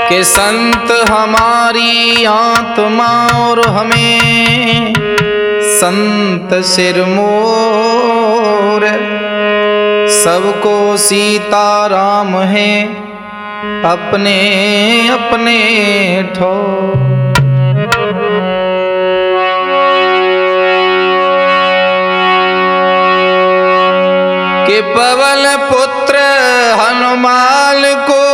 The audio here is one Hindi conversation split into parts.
के संत हमारी आत्मा और हमें संत सिरमोर, सबको सीताराम है अपने अपने ठोर। के पवन पुत्र हनुमान को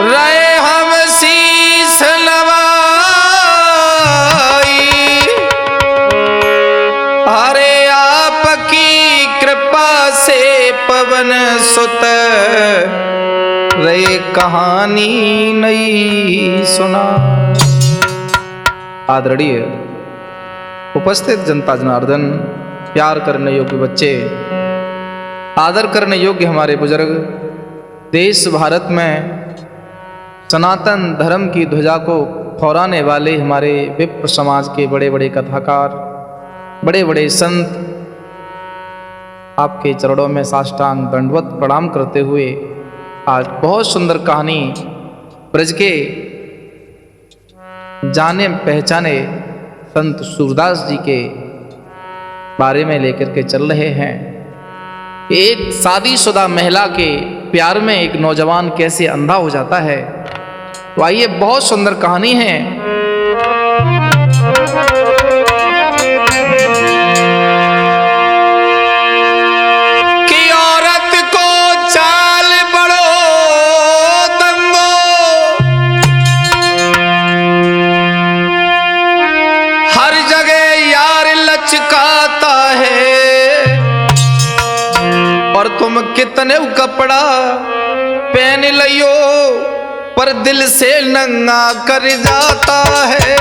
रहे हम शीस नवाई, हरे आपकी कृपा से पवन सुत रे कहानी नहीं सुना। आदरणीय उपस्थित जनता जनार्दन, प्यार करने योग्य बच्चे, आदर करने योग्य हमारे बुजुर्ग, देश भारत में सनातन धर्म की ध्वजा को फहराने वाले हमारे विप्र समाज के बड़े बड़े कथाकार, बड़े बड़े संत, आपके चरणों में साष्टांग दंडवत प्रणाम करते हुए आज बहुत सुंदर कहानी ब्रज के जाने पहचाने संत सूरदास जी के बारे में लेकर के चल रहे हैं। एक शादीशुदा महिला के प्यार में एक नौजवान कैसे अंधा हो जाता है, तो आइए बहुत सुंदर कहानी है। कि औरत को चाल बड़ो दंगो, हर जगह यार लचकाता है, और तुम कितने कपड़ा पहन लियो पर दिल से नंगा कर जाता है।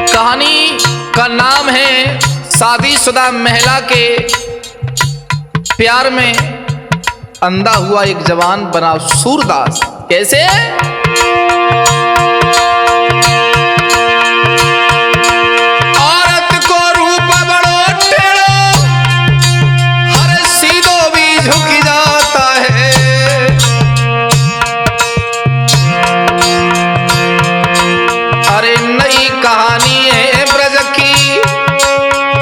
कहानी का नाम है शादीशुदा महिला के प्यार में अंधा हुआ एक जवान बना सूरदास। कैसे? औरत को रूप बड़ो टेढ़ो, हर सीधो भी झुक जाता है। अरे नई कहानी है ब्रज की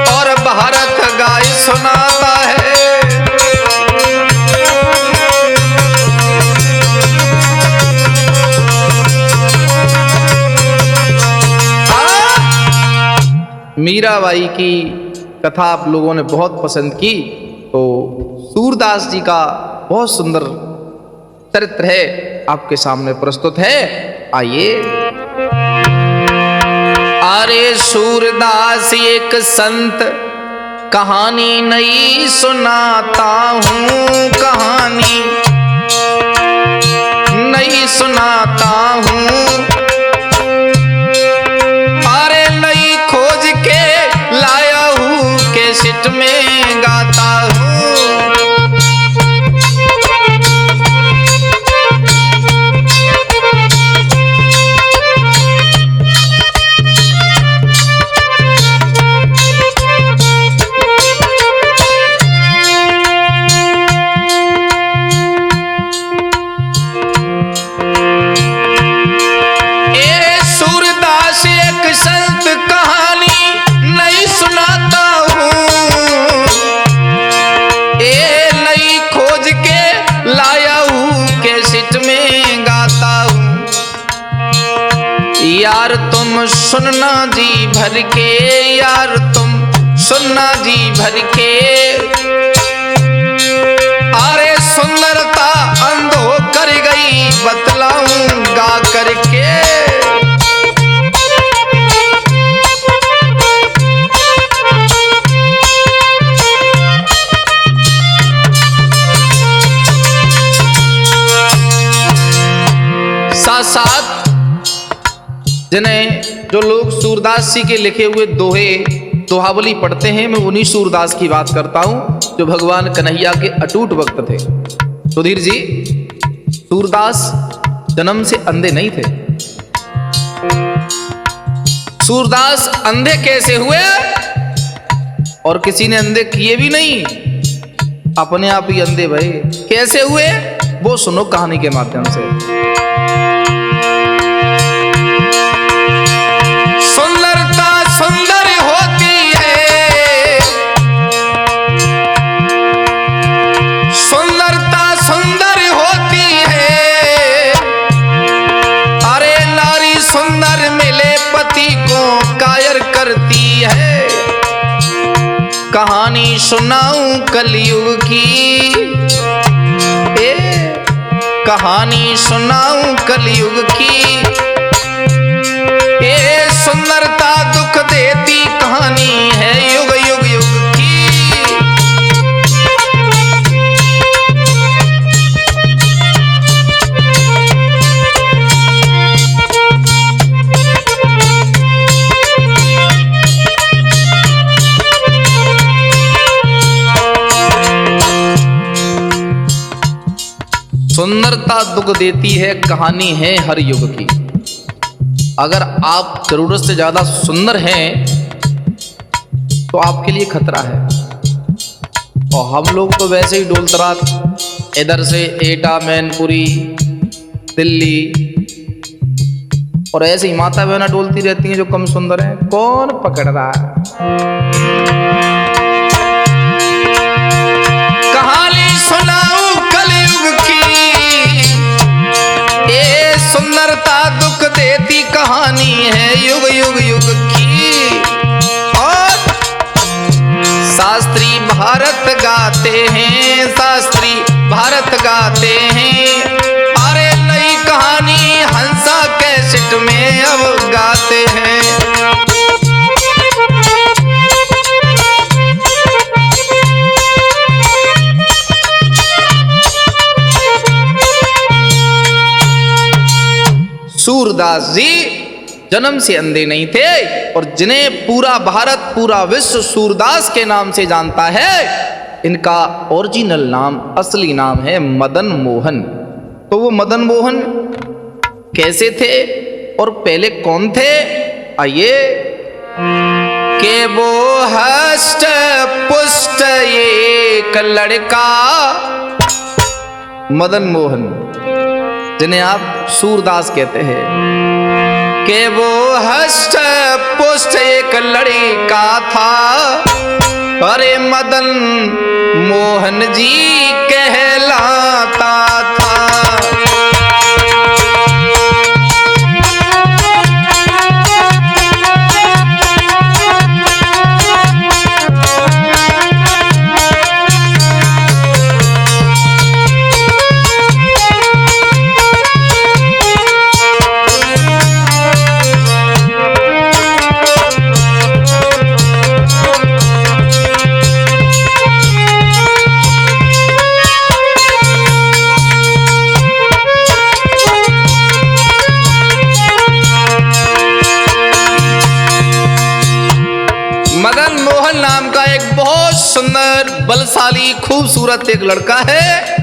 और भारत गाय सुनाता है। मीराबाई की कथा आप लोगों ने बहुत पसंद की, तो सूरदास जी का बहुत सुंदर चरित्र है आपके सामने प्रस्तुत है। आइए। अरे सूरदास एक संत कहानी नहीं सुनाता हूँ, कहानी नहीं सुनाता हूँ। कैसेट में गाता हूँ। सूरदास एक संत कहानी नहीं सुनाता हूँ, यार तुम सुनना जी भर के, यार तुम सुनना जी भर के। अरे सुंदरता अंधो कर गई बतलाऊं गा करके। साथ जिन्हें जो लोग सूरदास जी के लिखे हुए दोहे दोहावली पढ़ते हैं, मैं उन्हीं सूरदास की बात करता हूं जो भगवान कन्हैया के अटूट भक्त थे। सुधीर जी, सूरदास जन्म से अंधे नहीं थे। सूरदास अंधे कैसे हुए? और किसी ने अंधे किए भी नहीं, अपने आप ही अंधे भये। कैसे हुए वो सुनो कहानी के माध्यम से। सुंदरता सुंदर होती है, सुंदरता सुंदर होती है। अरे नारी सुंदर मिले पति को कायर करती है। कहानी सुनाऊं कलयुग की, कहानी सुनाऊं कलयुग की। ये सुंदरता दुख देती कहानी है युग युग युग की। सुंदरता दुख देती है कहानी है हर युग की। अगर आप जरूरत से ज्यादा सुंदर हैं तो आपके लिए खतरा है। और हम लोग तो वैसे ही डोलतरात इधर से एटा, मैनपुरी, दिल्ली और ऐसे ही माता बहना डोलती रहती हैं जो कम सुंदर हैं। कौन पकड़ रहा है? कहानी सुनाऊं कलयुग की, ये सुंदरता दुख देती कहानी है युग युग युग की। और शास्त्री भारत गाते हैं, शास्त्री भारत गाते हैं। अरे नई कहानी हंसा कैसेट में अब गाते हैं। सूरदास जी जन्म से अंधे नहीं थे और जिन्हें पूरा भारत पूरा विश्व सूरदास के नाम से जानता है, इनका ओरिजिनल नाम, असली नाम है मदन मोहन। तो वो मदन मोहन कैसे थे और पहले कौन थे? आइए। के वो हष्ट पुष्ट एक लड़का मदन मोहन, जिन्हें आप सूरदास कहते हैं, कि वो हष्ट पुष्ट एक लड़का था। अरे मदन मोहन जी कहलाता था। मदन मोहन नाम का एक बहुत सुंदर, बलशाली, खूबसूरत एक लड़का है।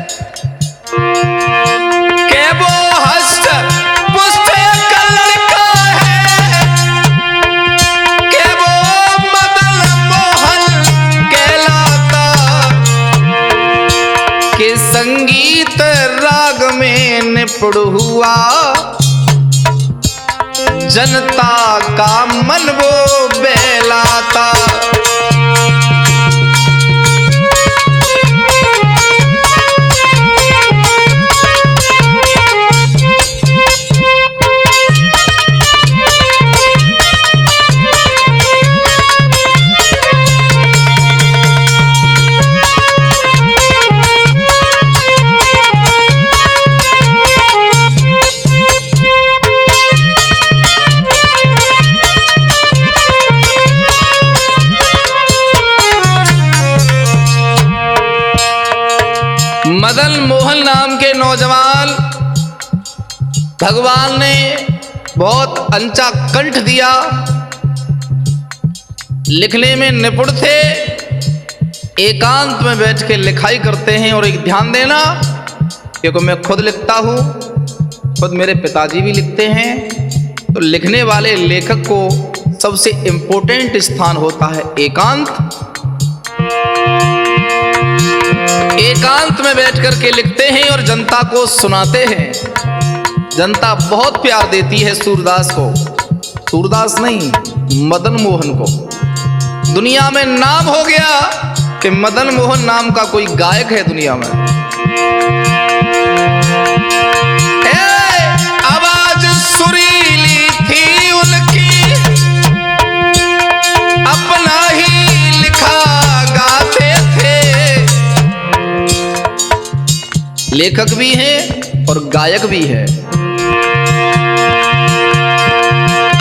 के वो हष्ट पुष्ट एक लड़का है, के वो मदन मोहन कहलाता। के संगीत राग में निपुण हुआ, जनता का मन वो बहलाता। मदन मोहन नाम के नौजवान भगवान ने बहुत अंचा कंठ दिया, लिखने में निपुण थे, एकांत में बैठ के लिखाई करते हैं। और एक ध्यान देना, क्योंकि मैं खुद लिखता हूं खुद मेरे पिताजी भी लिखते हैं। तो लिखने वाले लेखक को सबसे इंपॉर्टेंट स्थान होता है एकांत। एकांत में बैठ करके लिखते हैं और जनता को सुनाते हैं। जनता बहुत प्यार देती है सूरदास को, सूरदास नहीं, मदन मोहन को। दुनिया में नाम हो गया कि मदन मोहन नाम का कोई गायक है दुनिया में। आवाज सुरीली थी उनकी, अपना ही लिखा गाते थे। लेखक भी हैं और गायक भी है।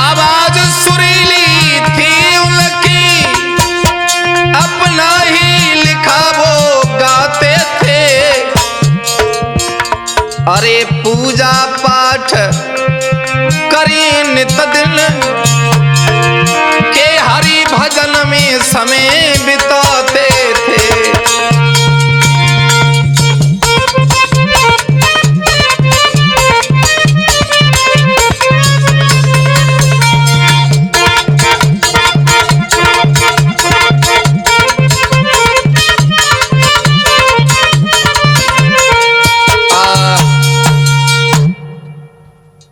आवाज सुरीली थी उनकी, अपना ही लिखा वो गाते थे। अरे पूजा पाठ करी नित दिन के हरि भजन में समय बिताते थे।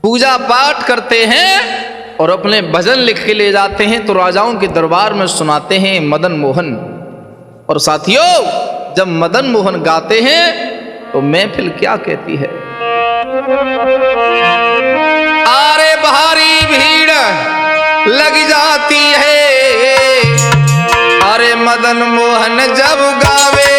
पूजा पाठ करते हैं और अपने भजन लिख के ले जाते हैं तो राजाओं के दरबार में सुनाते हैं मदन मोहन। और साथियों, जब मदन मोहन गाते हैं तो महफिल क्या कहती है? अरे भारी भीड़ लग जाती है, अरे मदन मोहन जब गावे।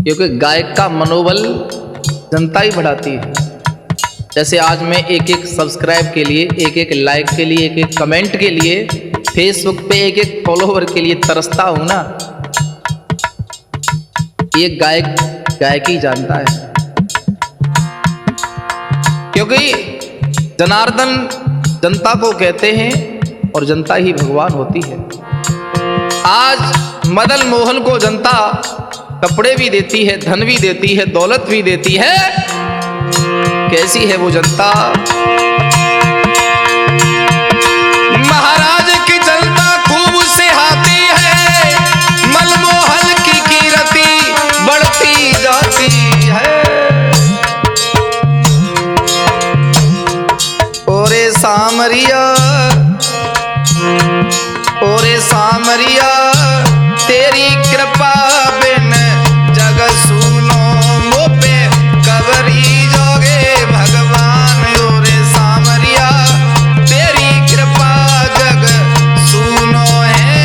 क्योंकि गायक का मनोबल जनता ही बढ़ाती है। जैसे आज मैं एक एक सब्सक्राइब के लिए, एक एक लाइक के लिए, एक एक कमेंट के लिए, फेसबुक पे एक एक फॉलोवर के लिए तरसता हूं ना, ये गायक ही जानता है। क्योंकि जनार्दन जनता को कहते हैं और जनता ही भगवान होती है। आज मदन मोहन को जनता कपड़े भी देती है, धन भी देती है, दौलत भी देती है। कैसी है वो जनता? महाराज की जनता खूब सिहाती है, मनमोहन की कीर्ति बढ़ती जाती है। ओरे सामरिया, ओरे सामरिया, तेरी कृपा बिन जग सुनो मोपे कबरी जोगे भगवान। ओरे सामरिया, तेरी कृपा जग सुनो है।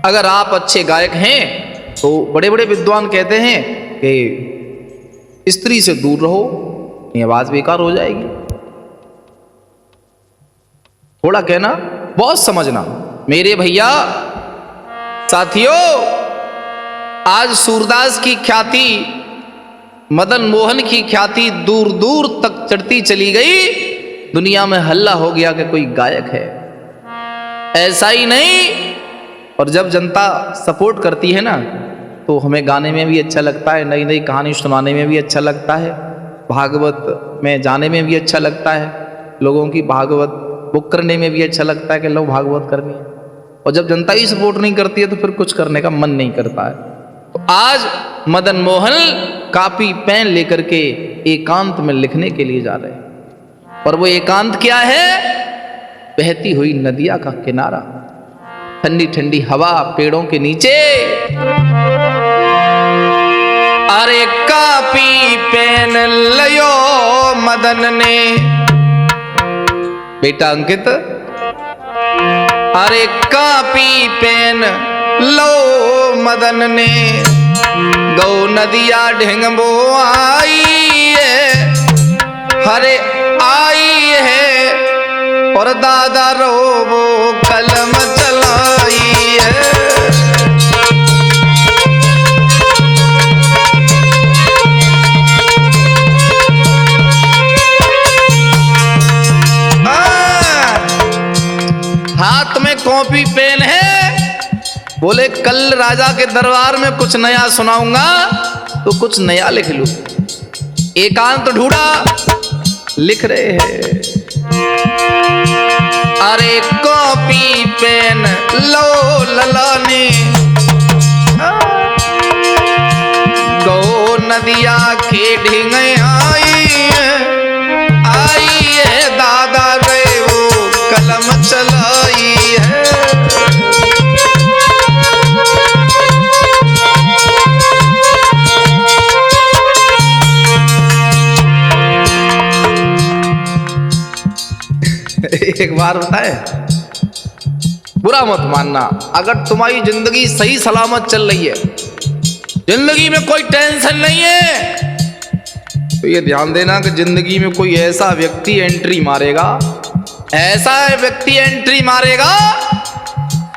अगर आप अच्छे गायक हैं तो बड़े बड़े विद्वान कहते हैं कि स्त्री से दूर रहो, ये आवाज बेकार हो जाएगी। थोड़ा कहना, बहुत समझना। मेरे भैया साथियों, आज सूरदास की ख्याति, मदन मोहन की ख्याति दूर दूर तक चढ़ती चली गई। दुनिया में हल्ला हो गया कि कोई गायक है। ऐसा ही नहीं, और जब जनता सपोर्ट करती है ना तो हमें गाने में भी अच्छा लगता है, नई नई कहानी सुनाने में भी अच्छा लगता है, भागवत में जाने में भी अच्छा लगता है, लोगों की भागवत बुक करने में भी अच्छा लगता है कि लो भागवत करनी है। और जब जनता ही सपोर्ट नहीं करती है तो फिर कुछ करने का मन नहीं करता है। तो आज मदन मोहन कॉपी पेन लेकर के एकांत में लिखने के लिए जा रहे हैं। और वो एकांत क्या है? बहती हुई नदिया का किनारा, ठंडी ठंडी हवा, पेड़ों के नीचे। अरे कॉपी पेन लियो मदन ने, बेटा अंकित, अरे कॉपी पेन लो मदन ने, गौ नदिया ढेंगबो आई है, हरे आई है, और दादा रोबो कलम चलाई है। हाथ में कॉपी पेन है, बोले कल राजा के दरबार में कुछ नया सुनाऊंगा तो कुछ नया लिख लूं। एकांत ढूंढा, लिख रहे हैं। अरे कॉपी पेन लो ललाने, गौ नदिया के ढींग आई है, दादा रे वो कलम चलाई है। एक बार बताए, बुरा मत मानना, अगर तुम्हारी जिंदगी सही सलामत चल रही है, जिंदगी में कोई टेंशन नहीं है, तो ये ध्यान देना कि जिंदगी में कोई ऐसा व्यक्ति एंट्री मारेगा, ऐसा व्यक्ति एंट्री मारेगा,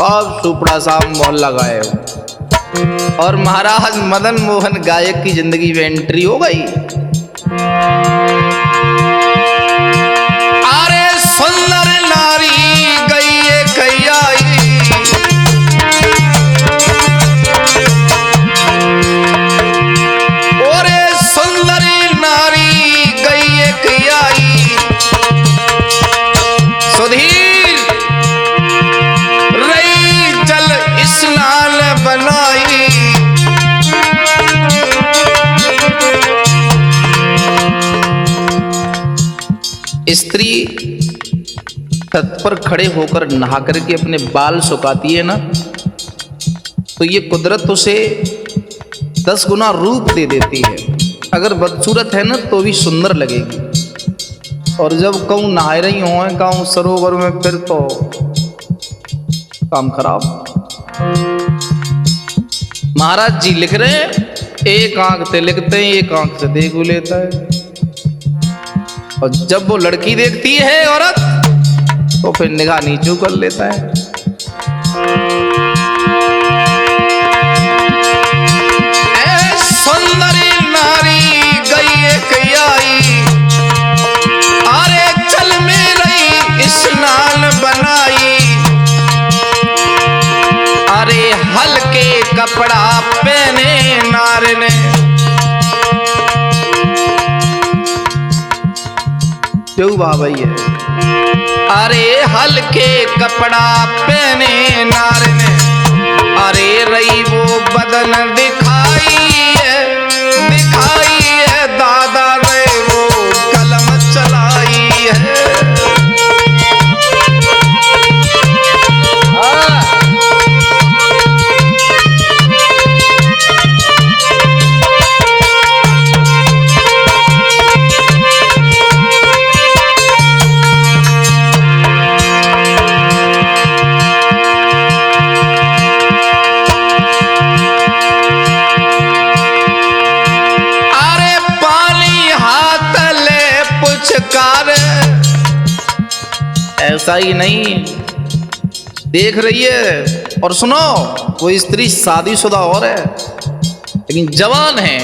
अब सुपड़ा साहब मोहल्ला गायब। और महाराज मदन मोहन गायक की जिंदगी में एंट्री हो गई। सुंदर नारी गई कई आई, ओरे सुंदरी नारी गई कई आई, सुधीर रई जल स्नान बनाई। स्त्री छत पर खड़े होकर नहा करके अपने बाल सुखाती है ना, तो ये कुदरत उसे 10 गुना रूप दे देती है। अगर बदसूरत है ना तो भी सुंदर लगेगी। और जब कहूँ नहा रही हो कहूँ सरोवर में, फिर तो काम खराब। महाराज जी लिख रहे हैं, एक आंख से लिखते हैं, एक आंख से देख लेता है। और जब वो लड़की देखती है औरत, तो फिर निगाह नीचू कर लेता है। ऐ सुंदरी नारी गई कई आई, अरे चल में रही स्नान बनाई, अरे हल्के कपड़ा पहने नार ने। जो भाई है, अरे हल्के कपड़ा पहने नार ने, अरे रही वो बदन दिखाई है, दादा रे वो कलम चलाई है। ऐसा ही नहीं देख रही है। और सुनो, वो स्त्री शादीशुदा और है, लेकिन जवान है।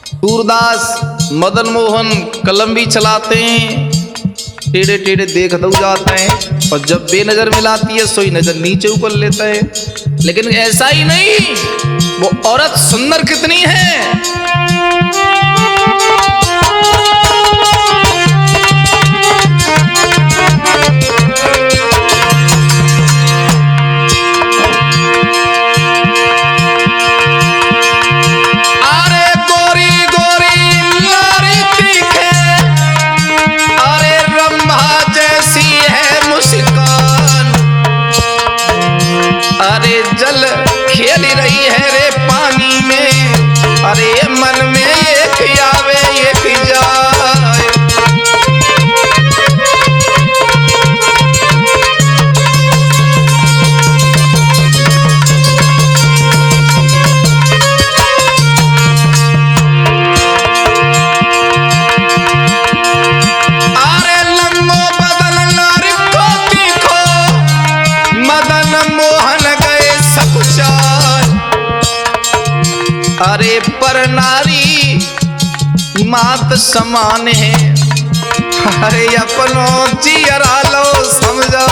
सूरदास मदन मोहन कलम भी चलाते हैं, टेढ़े टेढ़े देख दो जाते हैं, और जब बेनजर मिलाती है सोई नजर नीचे ऊपर लेता है। लेकिन ऐसा ही नहीं, वो औरत सुंदर कितनी है। अरे पर नारी मात समान है, अरे अपनो जियरा लो समझा।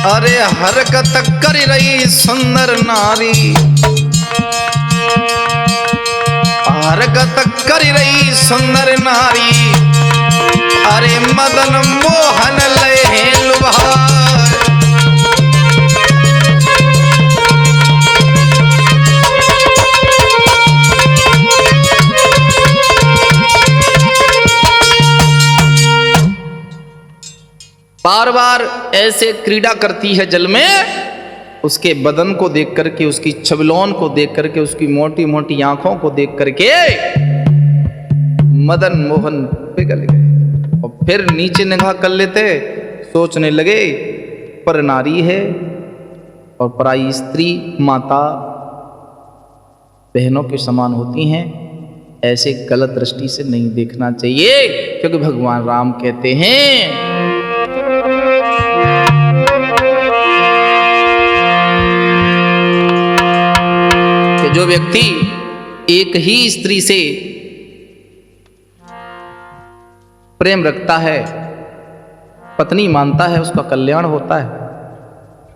अरे हरकत कर रही सुंदर नारी, हरकत कर रही सुंदर नारी, अरे मदन मोहन लहे लुभाए। बार बार ऐसे क्रीड़ा करती है जल में, उसके बदन को देख करके, उसकी छबलों को देख करके, उसकी मोटी मोटी आंखों को देख करके मदन मोहन पिघल गए और फिर नीचे निगाह कर लेते, सोचने लगे पर नारी है और पराई स्त्री माता बहनों के समान होती हैं, ऐसे गलत दृष्टि से नहीं देखना चाहिए, क्योंकि भगवान राम कहते हैं जो व्यक्ति एक ही स्त्री से प्रेम रखता है, पत्नी मानता है, उसका कल्याण होता है।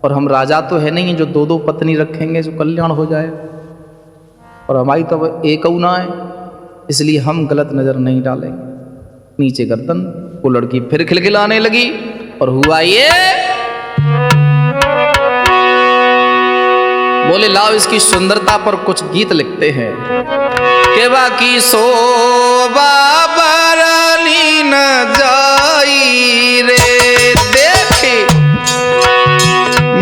और हम राजा तो है नहीं जो दो दो पत्नी रखेंगे जो कल्याण हो जाए, और हमारी तो एक ना है, इसलिए हम गलत नजर नहीं डालेंगे। नीचे गर्दन, वो लड़की फिर खिलखिलाने लगी और हुआ ये, बोले लाओ इसकी सुंदरता पर कुछ गीत लिखते हैं के बाकी शोभा बरनी न जाई रे, देखे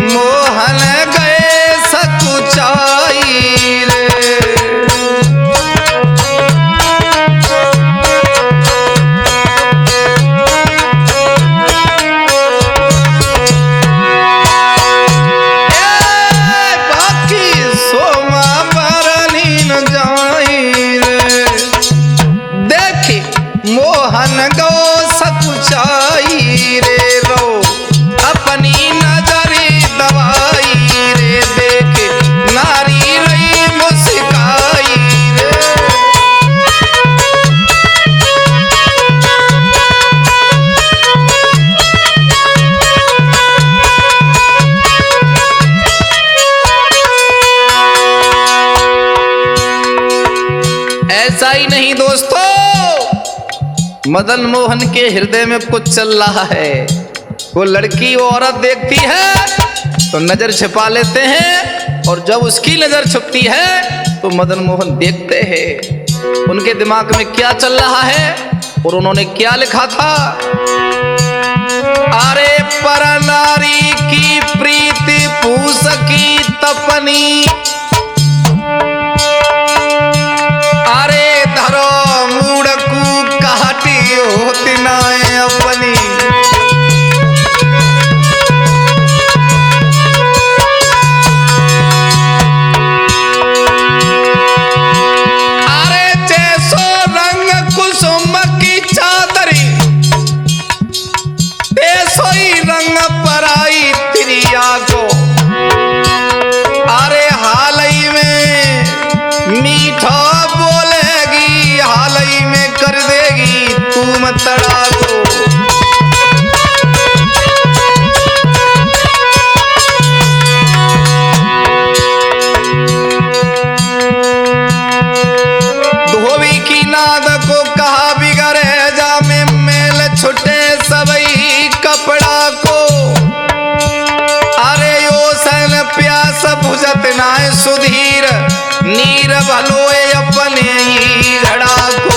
मोहन गए सकुचाई रे। मोहन गो सकुचाई रे, रो अपनी नजरी दवाई रे, देख नारी रही मुस्काई रे। ऐसा ही नहीं दोस्तों, मदन मोहन के हृदय में कुछ चल रहा है। वो लड़की वो औरत देखती है तो नजर छिपा लेते हैं, और जब उसकी नजर छुपती है तो मदन मोहन देखते हैं उनके दिमाग में क्या चल रहा है और उन्होंने क्या लिखा था। अरे पर नारी की प्रीति पूस की तपनी, अरे धरो मूड़कू कहती होती नाए अपनी। अरे जैसो रंग कुसुम की चादरी, ऐसो ही रंग पराई तिरिया को। अरे हाल ही में मीठा बोलेगी, हाल ही में कर देगी तुम तड़ा को। धोबी की नाद को कहा बिगड़े जा में मेल छुटे सबई कपड़ा को। अरे यो सन प्यास बुझत नाय सुधीर, नीर भलोए अपने ही घड़ा को।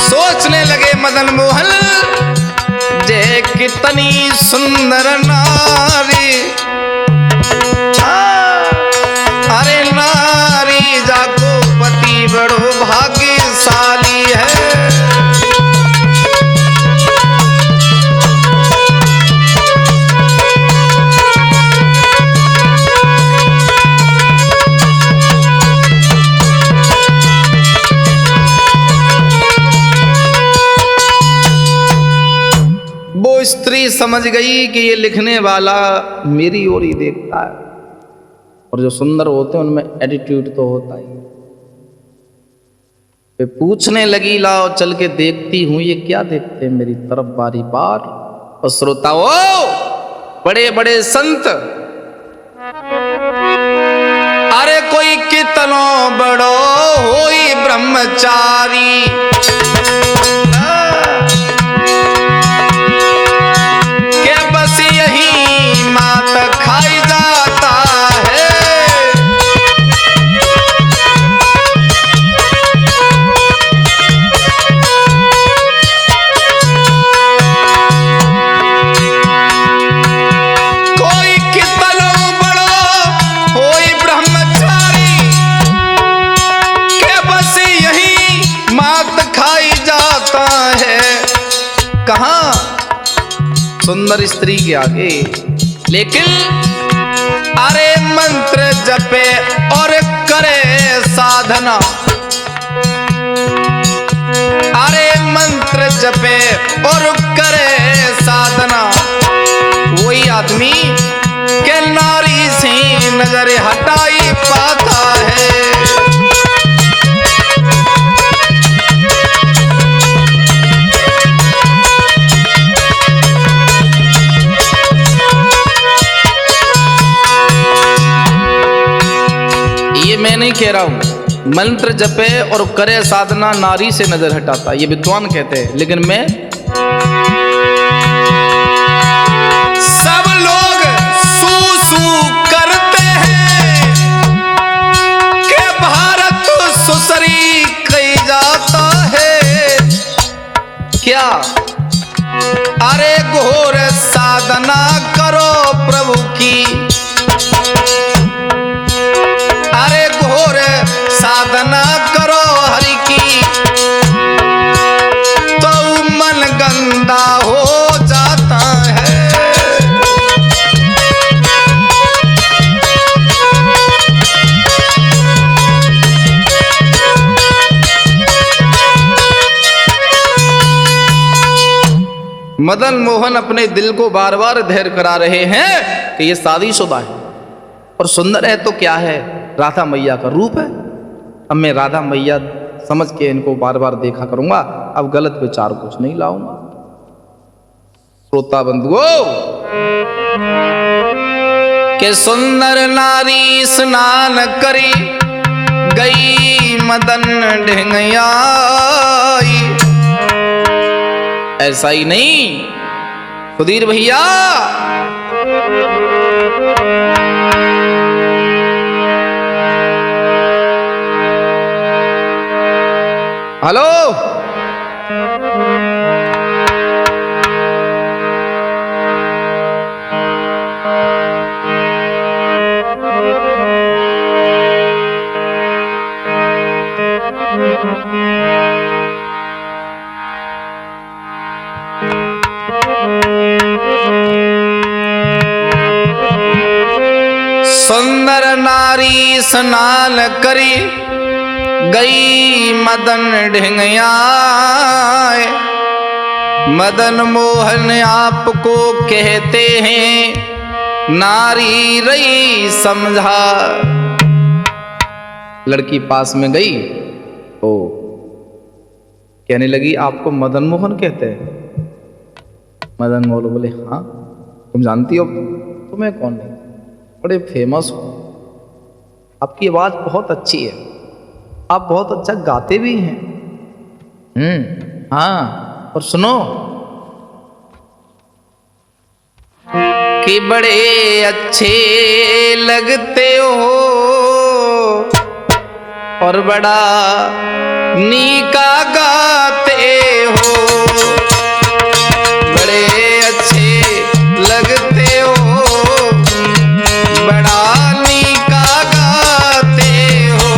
सोचने लगे मदन मोहन, जे कितनी सुंदर नारी, समझ गई कि ये लिखने वाला मेरी ओर ही देखता है, और जो सुंदर होते हैं उनमें एटीट्यूड तो होता ही। वे पूछने लगी, लाओ चल के देखती हूं ये क्या देखते हैं मेरी तरफ बारी बार। और श्रोताओ, बड़े बड़े संत, अरे कोई कितनो बड़ो होई ब्रह्मचारी, के बस यही मात खाई जाता है। कोई कितनो बड़ो होई ब्रह्मचारी, के बस यही मात खाई जाता है। कहाँ? सुंदर स्त्री के आगे। लेकिन अरे मंत्र जपे और करे साधना, अरे मंत्र जपे और करे साधना, वही आदमी के नारी से नजर हटाई पाता है। ये मैं नहीं कह रहा हूं, मंत्र जपे और करे साधना नारी से नजर हटाता, ये विद्वान कहते हैं। लेकिन मैं, सब लोग सू सू करते हैं कि भारत सुसरी कही जाता है। क्या? अरे घोर साधना करो प्रभु की, अरे घोर साधना करो हरि की, तो मन गंदा हो जाता है। मदन मोहन अपने दिल को बार बार धैर्य करा रहे हैं कि ये शादीशुदा है और सुंदर है, तो क्या है, राधा मैया का रूप है। अब मैं राधा मैया समझ के इनको बार बार देखा करूंगा, अब गलत विचार कुछ नहीं लाऊंगा। श्रोता बंधुओं, के सुंदर नारी स्नान करी गई मदन ढेंगयाई। ऐसा ही नहीं सुधीर भैया, हेलो, सुंदर नारी स्नान करी गई मदन ढेंगयाए। मदन मोहन आपको कहते हैं नारी रही समझा। लड़की पास में गई तो कहने लगी, आपको मदन मोहन कहते हैं? मदन मोहन बोले, हाँ। तुम जानती हो? तुम्हें कौन नहीं, बड़े फेमस हो, आपकी आवाज बहुत अच्छी है, आप बहुत अच्छा गाते भी हैं। हाँ, और सुनो कि बड़े अच्छे लगते हो और बड़ा नीका गाते हो, बड़े अच्छे लगते हो, बड़ा नीका गाते हो।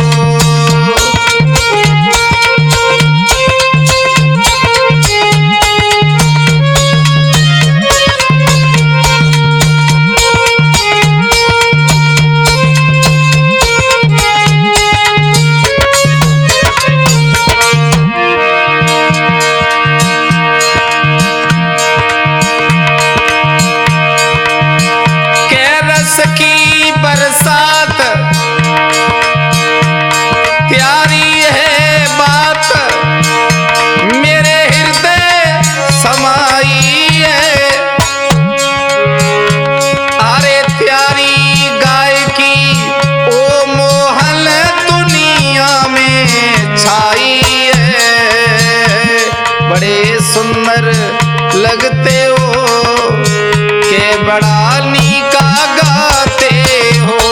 सुंदर लगते हो, के बड़ा नीका गाते हो।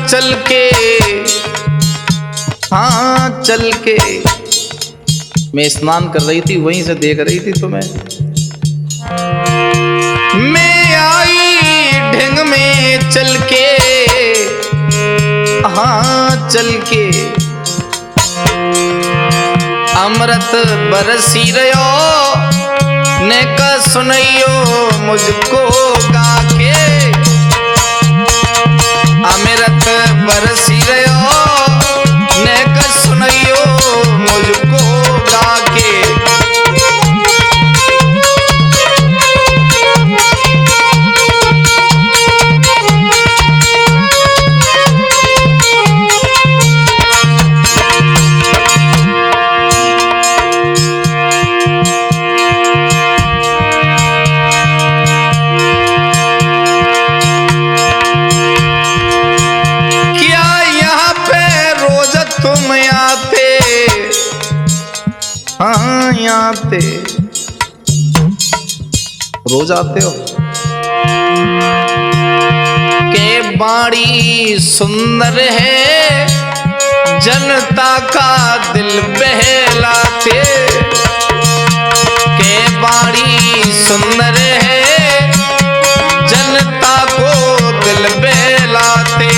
चल के, हाँ चल के, मैं स्नान कर रही थी, वहीं से देख रही थी तुम्हें। मैं आई ढंग में चल के, हाँ चल के, अमृत बरसी रहो ने का सुनइयो मुझको गा के। अमृत बरसी रहो ने का सुनइयो मुझको गा के। हाँ यहाँ पे रोज आते हो, के बाड़ी सुंदर है जनता का दिल बहलाते। के बाड़ी सुंदर है जनता को दिल बहलाते।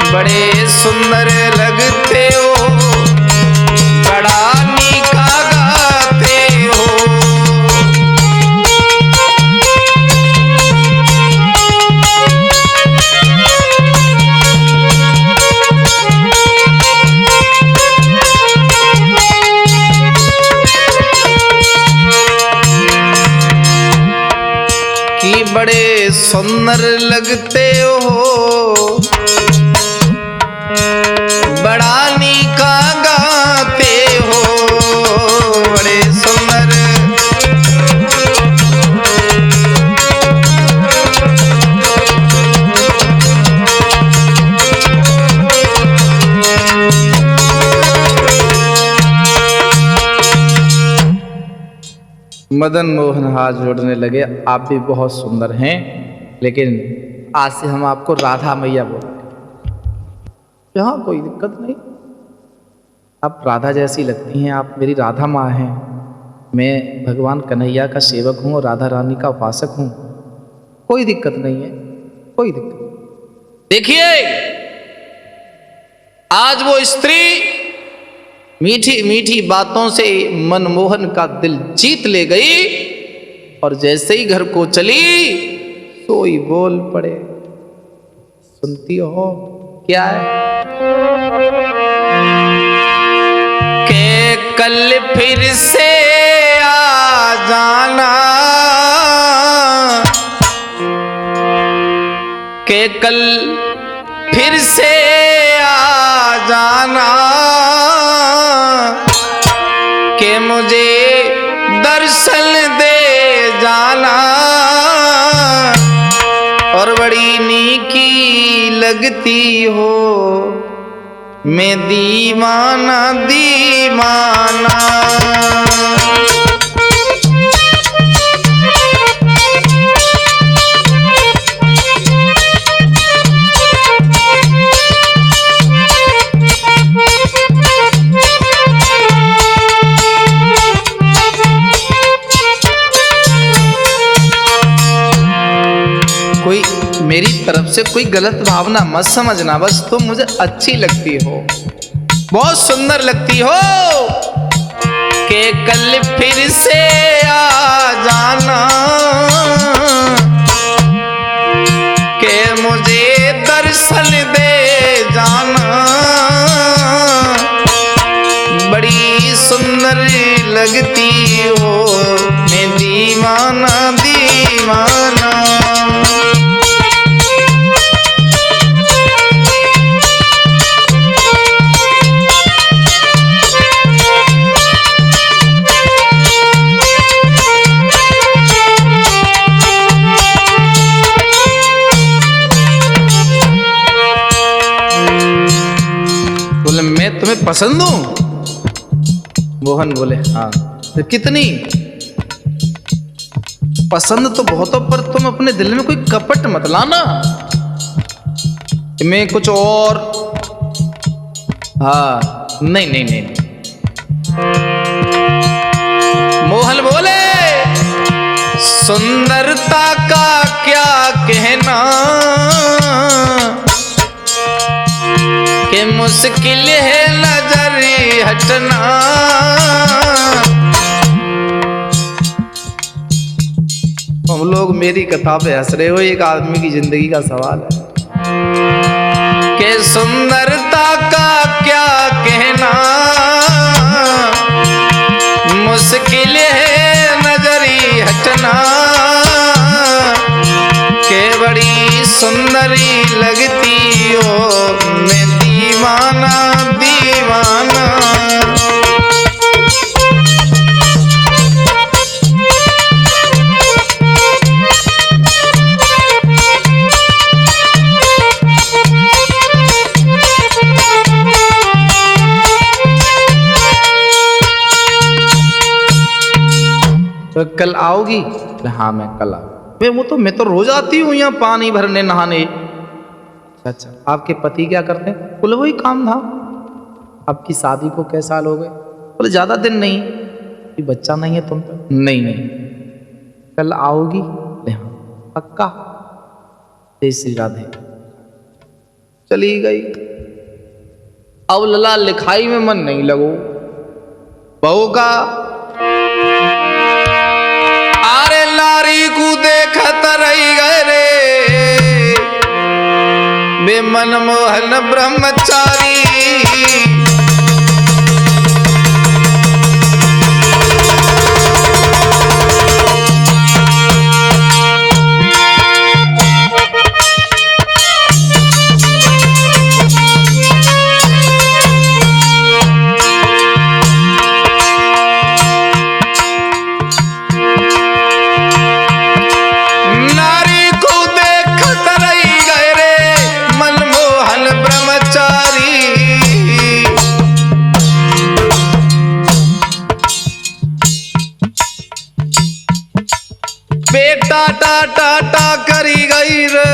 बड़े सुंदर लगते हो, बड़ा नीका गाते हो। कि बड़े सुंदर लगते हो, बड़ा नीका गाते हो, बड़े सुंदर। मदन मोहन हाथ जोड़ने लगे, आप भी बहुत सुंदर हैं, लेकिन आज से हम आपको राधा मैया बोलेंगे। यहाँ कोई दिक्कत नहीं, आप राधा जैसी लगती हैं, आप मेरी राधा माँ हैं। मैं भगवान कन्हैया का सेवक हूँ और राधा रानी का उपासक हूँ, कोई दिक्कत नहीं है, कोई दिक्कत नहीं। देखिए आज वो स्त्री मीठी मीठी बातों से मनमोहन का दिल जीत ले गई और जैसे ही घर को चली सोई बोल पड़े। सुनती हो क्या है? के कल फिर से आ जाना, के कल फिर से आ जाना, के मुझे दर्शन दे जाना। और बड़ी नीकी लगती हो, मैं दीवाना दीवाना। तरफ से कोई गलत भावना मत समझना, बस तुम मुझे अच्छी लगती हो, बहुत सुंदर लगती हो। कि कल फिर से आ जाना, कि मुझे दर्शन दे जाना। बड़ी सुंदर लगती हो, मैं दीवाना दीवाना। बोले मैं तुम्हें पसंद हूं? मोहन बोले हाँ। तो कितनी पसंद तो बहुत हो, पर तुम अपने दिल में कोई कपट मत लाना कि मैं कुछ और। हाँ नहीं नहीं नहीं। मोहन बोले सुंदरता का क्या कहना, कि मुश्किल है नजर हटना। हम लोग मेरी कथा पे हंस रहे हो, एक आदमी की जिंदगी का सवाल है। कि सुंदरता का क्या कहना, मुश्किल है नजरी हटना। के बड़ी सुंदरी लगती हो, मैं दीवाना दीवाना। तो कल आओगी? हाँ मैं कल आऊँ। मैं तो रोज आती हूँ यहाँ पानी भरने नहाने। अच्छा आपके पति क्या करते हैं? बोले वही काम धाम। आपकी शादी को कैसे साल हो गए? बोले ज्यादा दिन नहीं। कोई बच्चा नहीं है तुम पे? नहीं नहीं। कल आओगी? हाँ पक्का। जय श्री राधे। चली गई। अब लला लिखाई में मन नहीं लगो। बहू का आरे लारी को देखत रही गए रे, बे मनमोहन ब्रह्मचारी। बेटा टाटा टा करी गई रे,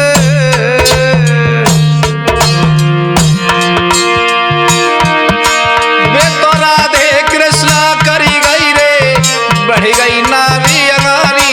बे तो राधे कृष्णा करी गई रे, बढ़ गई नारी अगारी।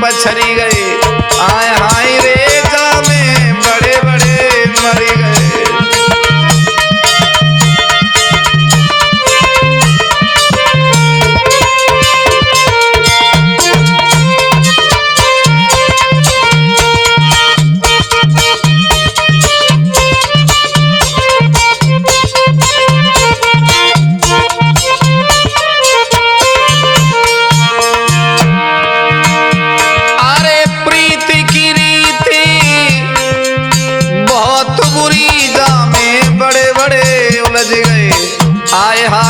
पछरी गए आय हाय रे जामे बड़े बड़े मरी गए। अरे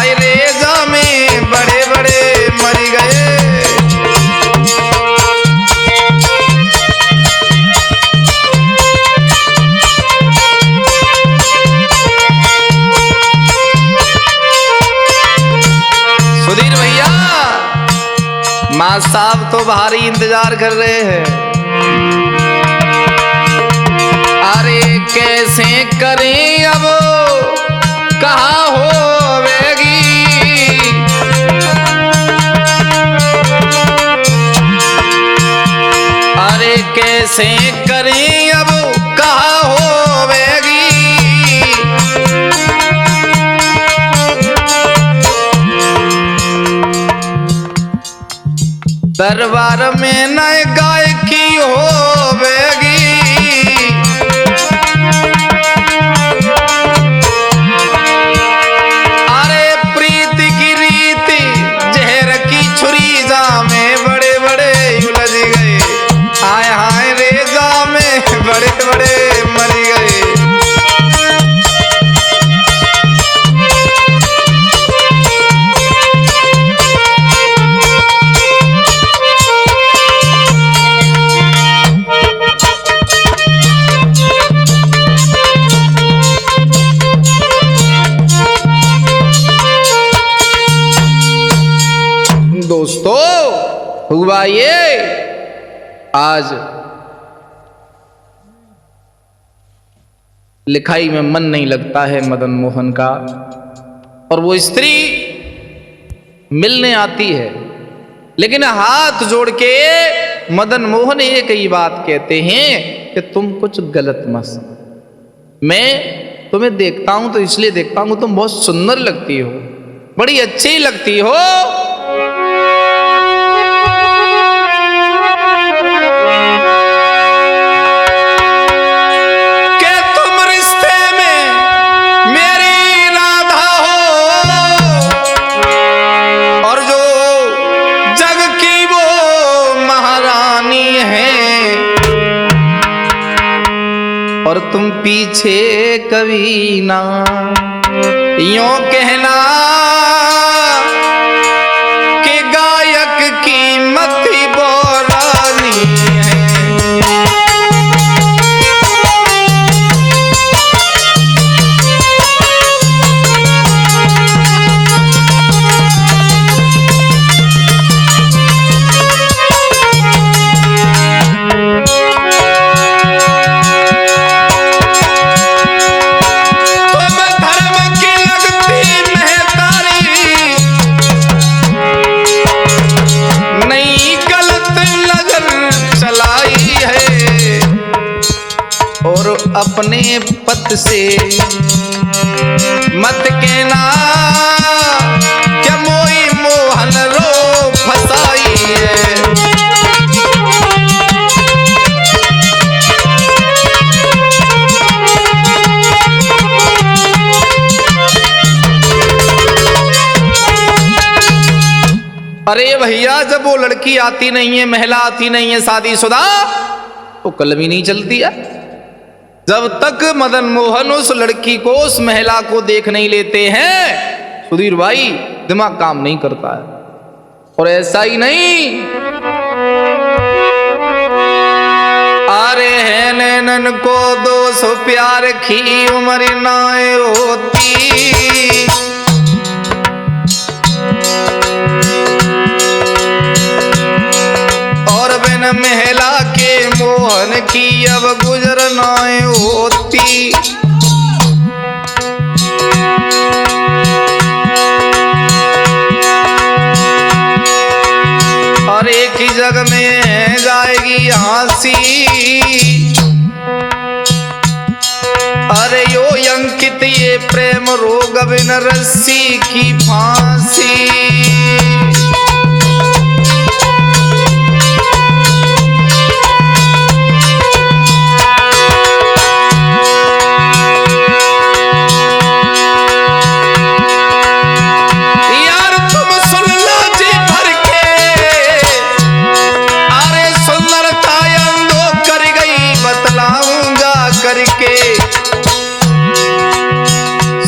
हाय रेजा में बड़े बड़े मर गए। सुधीर भैया, मां साहब तो भारी इंतजार कर रहे हैं। अरे कैसे करें अब, कहाँ होवेगी, अरे कैसे करें अब, कहाँ होवेगी। दरबार में नए गायकी होवेगी। अरे प्रीति की रीति जहर की छुरी जामे बड़े बड़े उलझ गए। हाय हाय रेजा में बड़े बड़े मर गए। दोस्तों हुआ ये, आज लिखाई में मन नहीं लगता है मदन मोहन का, और वो स्त्री मिलने आती है, लेकिन हाथ जोड़ के मदन मोहन एक ही बात कहते हैं कि तुम कुछ गलत मत समझो। मैं तुम्हें देखता हूं तो इसलिए देखता हूं, तुम बहुत सुंदर लगती हो, बड़ी अच्छी लगती हो। और तुम पीछे कभी ना यूं कहना कि गायक की मत ही बोरानी है। अपने पत से मत कहना क्या मोई मोहन रो फसाई है। अरे भैया, जब वो लड़की आती नहीं है, महिला आती नहीं है शादीशुदा, तो कलम ही नहीं चलती है। जब तक मदन मोहन उस लड़की को, उस महिला को देख नहीं लेते हैं, सुधीर भाई, दिमाग काम नहीं करता है। और ऐसा ही नहीं, अरे है नैनन को 200 प्यार की उम्र नाए होती। और बिन महिला के मोहन की अब गुजरनाए होती। और एक ही जग में जाएगी हंसी। अरे यो अंकित ये प्रेम रोग बिन रस्सी की फांसी।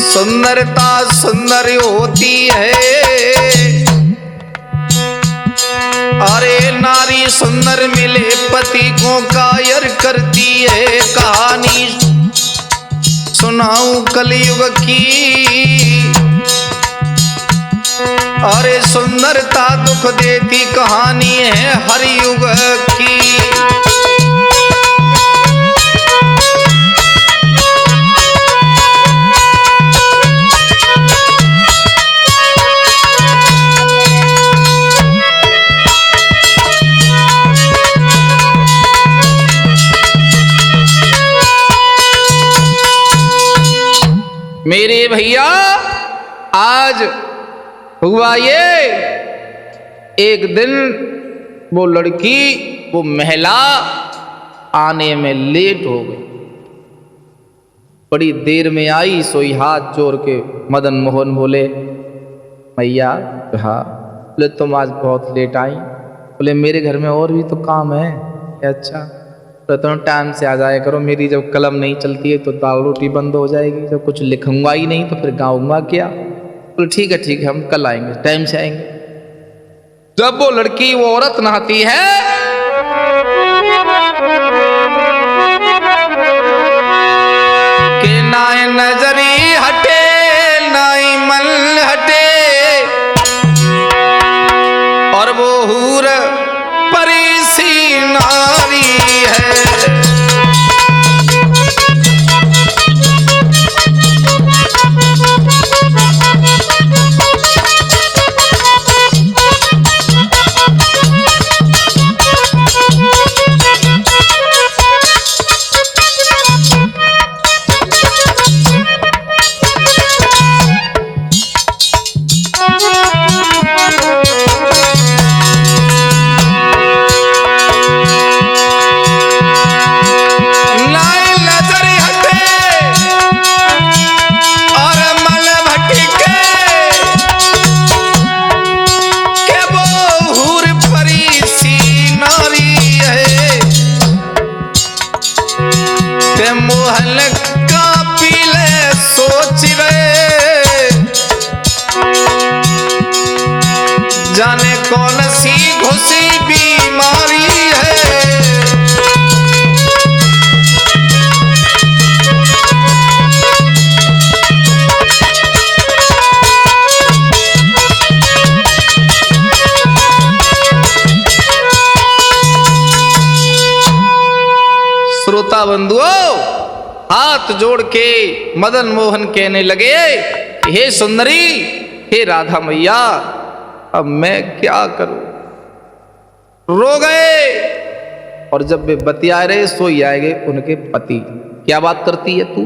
सुंदरता सुंदर होती अरे नारी सुंदर मिले पति को कायर करती है कहानी सुनाऊं कलयुग की। अरे सुंदरता दुख देती कहानी है हर युग की। मेरे भैया आज हुआ ये, एक दिन वो लड़की वो महिला आने में लेट हो गई। बड़ी देर में आई, सोई हाथ जोड़ के मदन मोहन बोले मैया। हाँ। बोले तुम आज बहुत लेट आई। बोले मेरे घर में और भी तो काम है। अच्छा तो तुम टाइम से आ जाया करो, मेरी जब कलम नहीं चलती है तो दाल रोटी बंद हो जाएगी, जब कुछ लिखूंगा ही नहीं तो फिर गाऊंगा क्या। बोले ठीक है हम कल आएंगे, टाइम से आएंगे। जब वो लड़की वो औरत नहाती है कि नाई नजरी हटे नाई मन हटे, और वो हूर परी सी नारी है। मोहन का पीले सोच रहे जाने कौन सी घुसी बीमारी है। श्रोता बंधुओं, हाथ जोड़ के मदन मोहन कहने लगे हे सुंदरी, हे राधा मैया, अब मैं क्या करूं। रो गए। और जब वे बतिया रहे सोई आएंगे उनके पति। क्या बात करती है तू?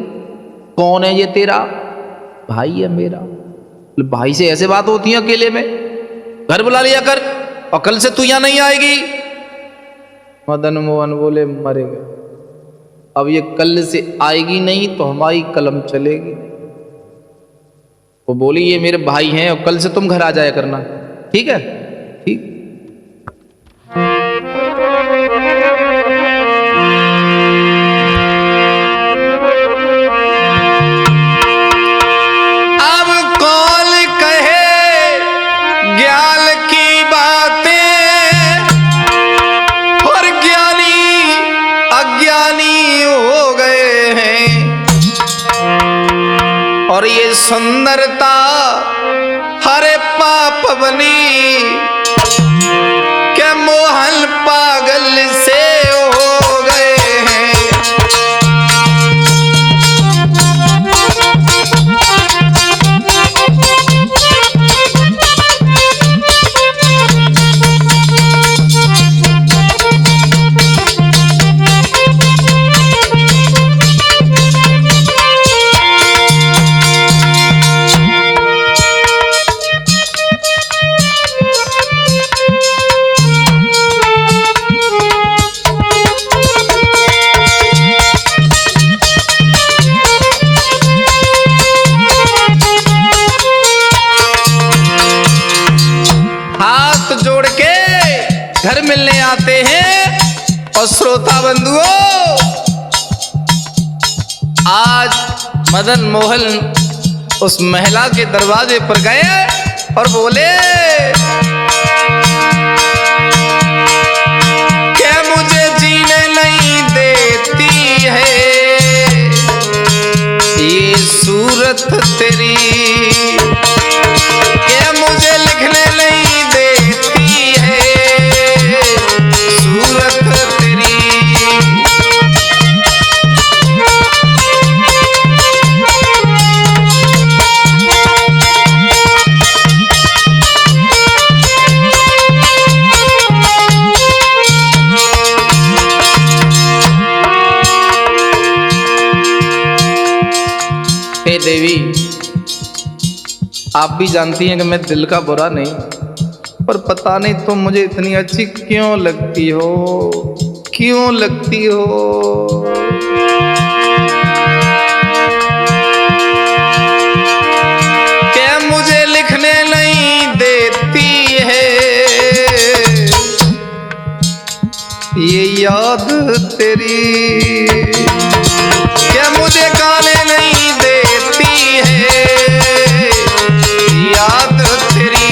कौन है ये तेरा? भाई है मेरा। भाई से ऐसे बात होती है अकेले में? घर बुला लिया कर, और कल से तू यहां नहीं आएगी। मदन मोहन बोले मरेगा, अब ये कल से आएगी नहीं तो हमारी कलम चलेगी। वो बोली ये मेरे भाई हैं और कल से तुम घर आ जाया करना, ठीक है? ठीक। अब कौन कहे ज्ञान की बातें, और ज्ञानी अज्ञानी हो गए हैं। और ये सुंदरता हरे पाप बनी के मोहन पागल से हो गए हैं। घर मिलने आते हैं। और श्रोता बंधुओं, आज मदन मोहन उस महिला के दरवाजे पर गए और बोले देवी, आप भी जानती हैं कि मैं दिल का बुरा नहीं, पर पता नहीं तुम मुझे इतनी अच्छी क्यों लगती हो, क्यों लगती हो। क्या मुझे लिखने नहीं देती है ये याद तेरी, क्या मुझे गाने नहीं देती है याद तेरी।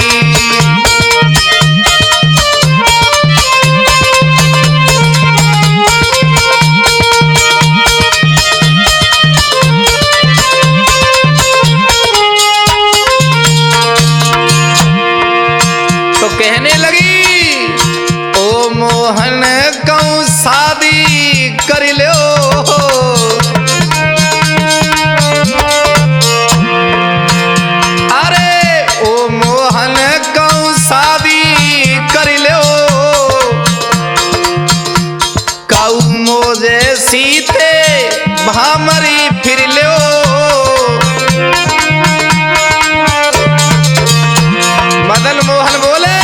तो कहने लगी, ओ मोहन कहूँ शादी कर लो, अरे ओ मोहन कहूँ शादी कर लो, कहूँ मोजे सीते भामरी फिर लो। मदन मोहन बोले,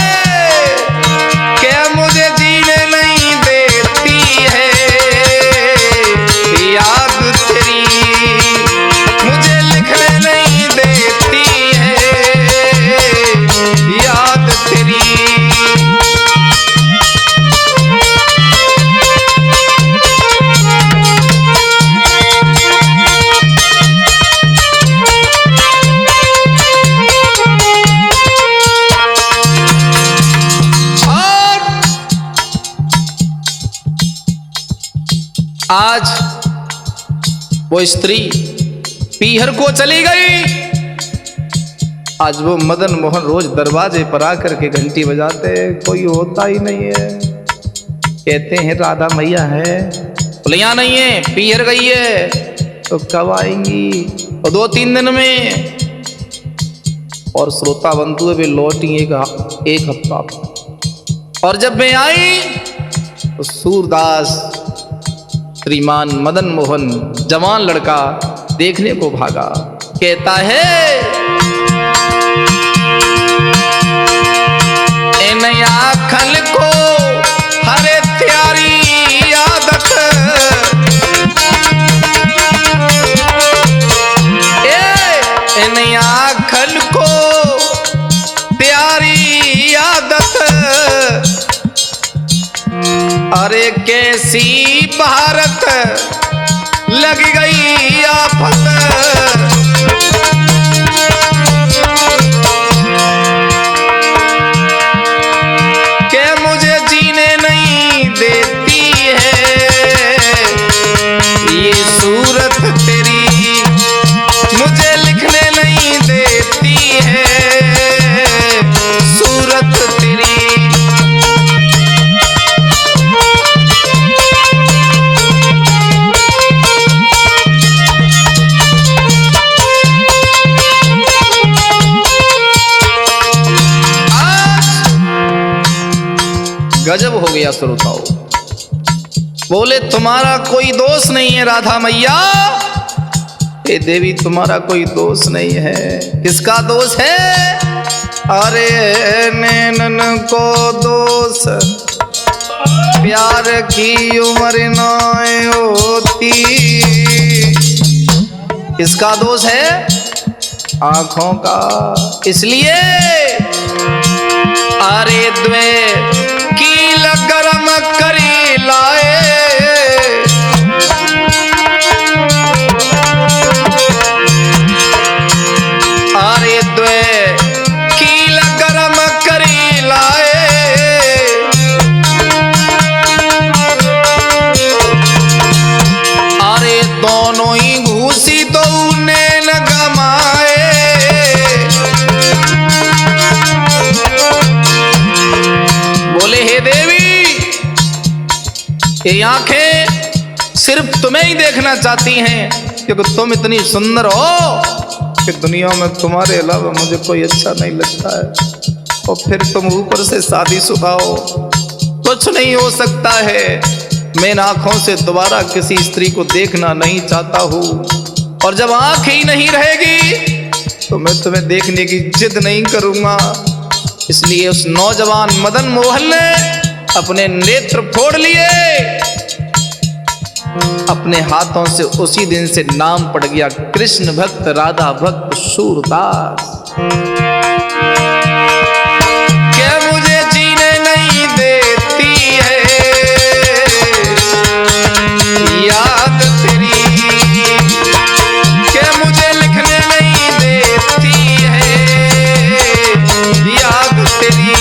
क्या मुझे जीने नहीं देती है याद तेरी, मुझे लिखने नहीं देती है याद तेरी। आज वो स्त्री पीहर को चली गई। आज वो मदन मोहन रोज दरवाजे पर आकर के घंटी बजाते, कोई होता ही नहीं है। कहते हैं राधा मैया है, बोले यहाँ नहीं है, पीहर गई है। तो कब आएंगी? और 2-3 दिन में। और श्रोता बंधु वे लौटी एक हफ्ता। और जब मैं आई तो सूरदास श्रीमान मदन मोहन जवान लड़का देखने को भागा। कहता है, इन आँखन को हरे त्यारी आदत, इन आँखन को त्यारी आदत, अरे कैसी भारत लग गई आफत। क्या मुझे जीने नहीं देती है ये सूरत तेरी, मुझे लिखने नहीं देती है सूरत तेरी। गजब हो गया श्रोताओं। बोले तुम्हारा कोई दोष नहीं है राधा मैया। ए देवी तुम्हारा कोई दोष नहीं है। किसका दोष है? अरे नैनन को दोष, प्यार की उम्र न होती। किसका दोष है? आंखों का। इसलिए अरे द्वे कील गरम करी लाए, अरे द्वे कील गरम करी लाए, अरे दोनों ही घूसी तो नैन गमाए। बोले हे देवी, ये आंखें सिर्फ तुम्हें ही देखना चाहती हैं, क्योंकि तुम इतनी सुंदर हो कि दुनिया में तुम्हारे अलावा मुझे कोई अच्छा नहीं लगता है। और फिर तुम ऊपर से शादीशुदा हो, कुछ नहीं हो सकता है। मैं इन आंखों से दोबारा किसी स्त्री को देखना नहीं चाहता हूँ। और जब आंख ही नहीं रहेगी तो मैं तुम्हें देखने की जिद नहीं करूंगा। इसलिए उस नौजवान मदन मोहन ने अपने नेत्र फोड़ लिए। अपने हाथों से उसी दिन से नाम पड़ गया कृष्ण भक्त राधा भक्त सूरदास। क्या मुझे जीने नहीं देती है याद तेरी, क्या मुझे लिखने नहीं देती है याद तेरी।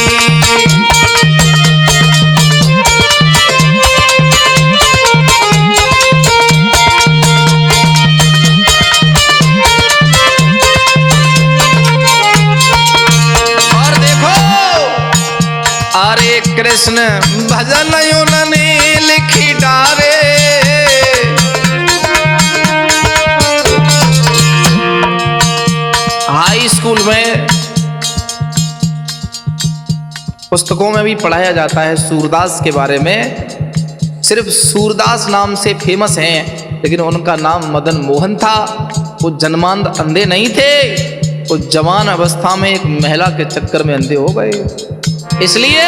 कृष्ण भजन उन्होंने लिखी डारे, हाई स्कूल में पुस्तकों में भी पढ़ाया जाता है सूरदास के बारे में। सिर्फ सूरदास नाम से फेमस हैं, लेकिन उनका नाम मदन मोहन था। वो जन्मांध अंधे नहीं थे, वो जवान अवस्था में एक महिला के चक्कर में अंधे हो गए। इसलिए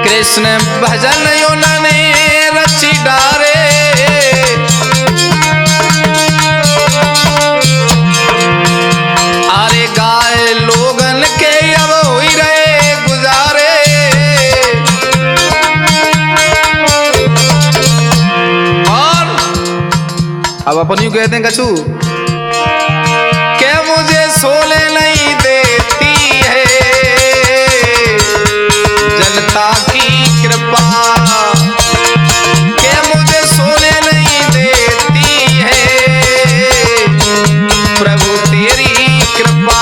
कृष्ण भजन उन्होंने रची डारे, अरे गाय लोगन के अब हो ही रहे गुजारे। और अब अपन यूं कहते हैं कछू, क्या मुझे सोने नहीं देती है जनता की कृपा, क्या मुझे सोने नहीं देती है प्रभु तेरी कृपा।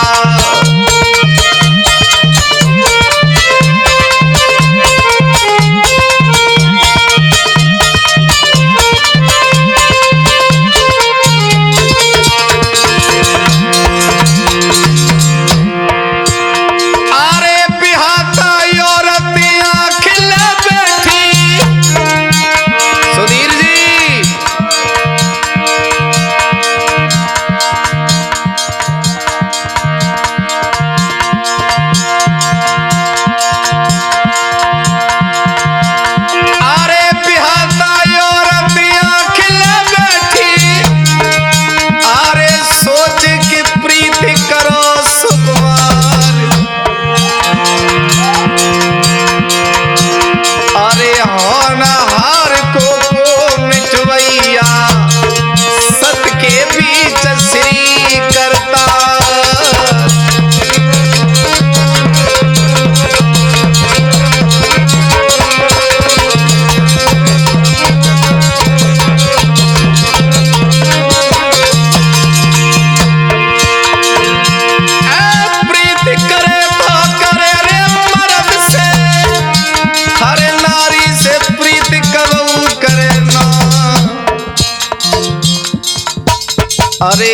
अरे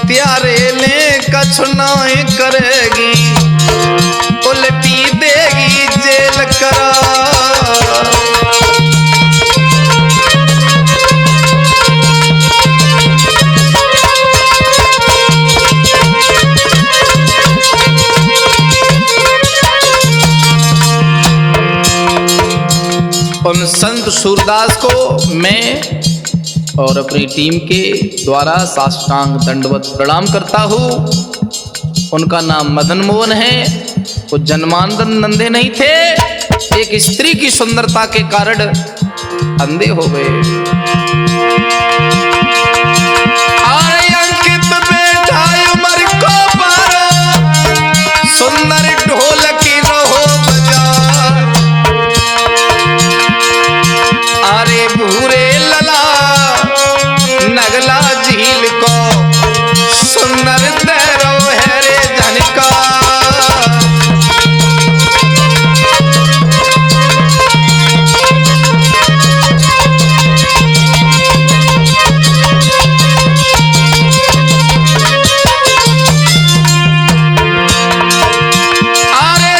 त्यारे ले कछु नहीं करेगी, उल्टी देगी जेल करा। उन संत सूरदास को मैं और अपनी टीम के द्वारा साष्टांग दंडवत प्रणाम करता हूँ। उनका नाम मदन मोहन है। वो जन्मांध अंधे नहीं थे, एक स्त्री की सुंदरता के कारण अंधे हो गए। अंकित बेटा उमर को पारो, सुंदर ढोल की रहो बजा। अरे भूरे लला नगला झील को सुंदर तैरो है रे धनिका। अरे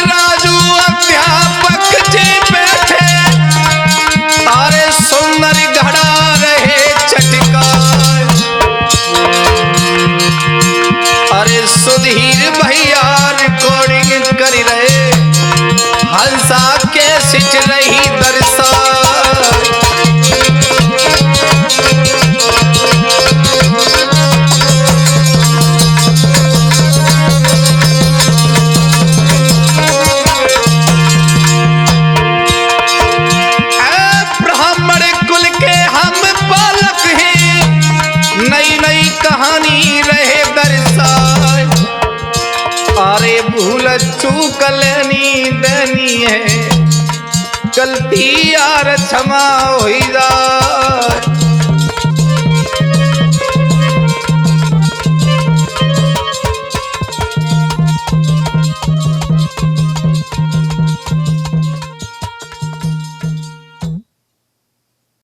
भूल चूकल नींदनी है, गलती यार क्षमा हो जाए।